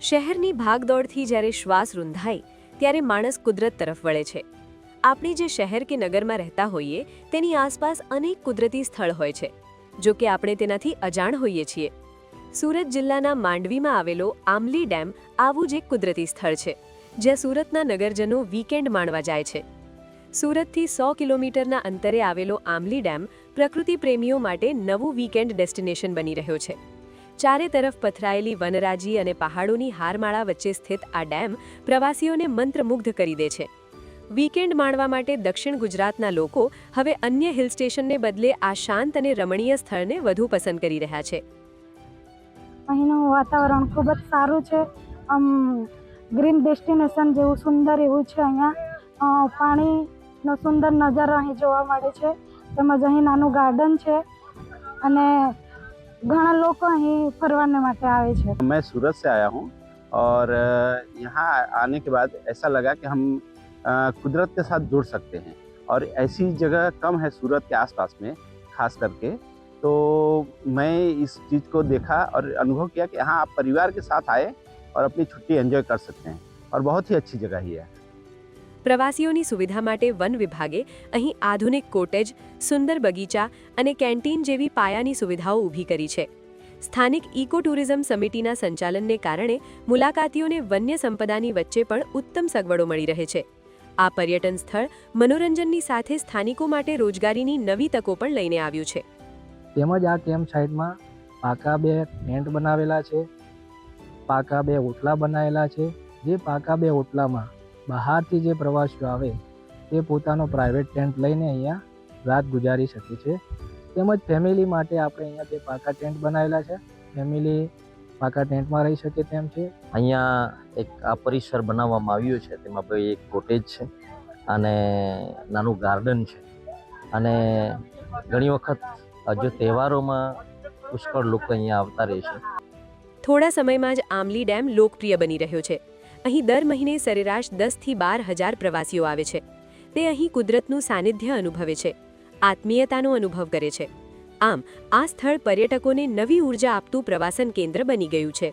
શહેરની ભાગદોડથી જ્યારે શ્વાસ રૂંધાય ત્યારે માણસ કુદરત તરફ વળે છે। આપણે જે શહેર કે નગરમાં રહેતા હોઈએ તેની આસપાસ અનેક કુદરતી સ્થળ હોય છે, જો કે આપણે તેનાથી અજાણ હોઈએ છીએ। સુરત જિલ્લાના માંડવીમાં આવેલો આમલી ડેમ આવું જ એક કુદરતી સ્થળ છે, જ્યાં સુરતના નગરજનો વીકેન્ડ માણવા જાય છે। સુરતથી 100 કિલોમીટરના અંતરે આવેલો આમલી ડેમ પ્રકૃતિ પ્રેમીઓ માટે નવું વીકેન્ડ ડેસ્ટિનેશન બની રહ્યો છે। ચારે તરફ પથરાયેલી વનરાજી અને પહાડોની હારમાળા વચ્ચે સ્થિત આ ડેમ પ્રવાસીઓને મંત્રમુગ્ધ કરી દે છે। વીકેન્ડ માણવા માટે દક્ષિણ ગુજરાતના લોકો હવે અન્ય હિલ સ્ટેશનને બદલે આ શાંત અને રમણીય સ્થળને વધુ પસંદ કરી રહ્યા છે। અહીંનું વાતાવરણ ખૂબ જ સારું છે। ગ્રીન ડેસ્ટિનેશન જેવું સુંદર એવું છે। અહીંયા પાણીનો સુંદર નજારો અહીં જોવા મળે છે, તેમજ અહીં નાનું ગાર્ડન છે અને ઘણા લોકો અહીં ફરવાને માટે આવે છે। मैं सूरत से आया हूँ और यहाँ आने के बाद ऐसा लगा कि हम कुदरत के साथ जुड़ सकते हैं और ऐसी जगह कम है सूरत के आसपास में खास करके। तो मैं इस चीज़ को देखा और अनुभव किया कि यहाँ आप परिवार के साथ आए और अपनी छुट्टी एंजॉय कर सकते हैं और बहुत ही अच्छी जगह ही है। પ્રવાસીઓની સુવિધા માટે વન વિભાગે અહીં આધુનિક કોટેજ, સુંદર બગીચા અને કેન્ટીન જેવી પાયાની સુવિધાઓ ઊભી કરી છે। સ્થાનિક ઇકો ટુરિઝમ સમિતિના સંચાલનને કારણે મુલાકાતીઓને વન્ય સંપદાની વચ્ચે પણ ઉત્તમ સગવડો મળી રહે છે। આ પર્યટન સ્થળ મનોરંજનની સાથે સ્થાનિકો માટે રોજગારીની નવી તકો પણ લઈને આવ્યું છે। તેમજ આ કેમ્પ સાઇટમાં પાકા 2 ટેન્ટ બનાવેલા છે, પાકા 2 ઓટલા બનાવેલા છે। જે પાકા 2 ઓટલામાં બહારથી જે પ્રવાસીઓ આવે તે પોતાનો પ્રાઇવેટ ટેન્ટ લઈને અહીંયા રાત ગુજારી શકે છે। તેમજ ફેમિલી માટે આપણે અહીંયા જે પાકા ટેન્ટ બનાવેલા છે, ફેમિલી પાકા ટેન્ટમાં રહી શકે તેમ છે। અહીંયા એક આ પરિસર બનાવવામાં આવ્યું છે, તેમાં ભાઈ એક કોટેજ છે અને નાનું ગાર્ડન છે અને ઘણી વખત જો તહેવારોમાં પુષ્કળ લોકો અહીંયા આવતા રહે છે। થોડા સમયમાં જ આમલી ડેમ લોકપ્રિય બની રહ્યો છે। અહીં દર મહિને સરેરાશ 10 થી 12 હજાર પ્રવાસીઓ આવે છે। તે અહીં કુદરતનું સાનિધ્ય અનુભવે છે, આત્મીયતાનો અનુભવ કરે છે। આમ આ સ્થળ પર્યટકોને નવી ઉર્જા આપતું પ્રવાસન કેન્દ્ર બની ગયું છે।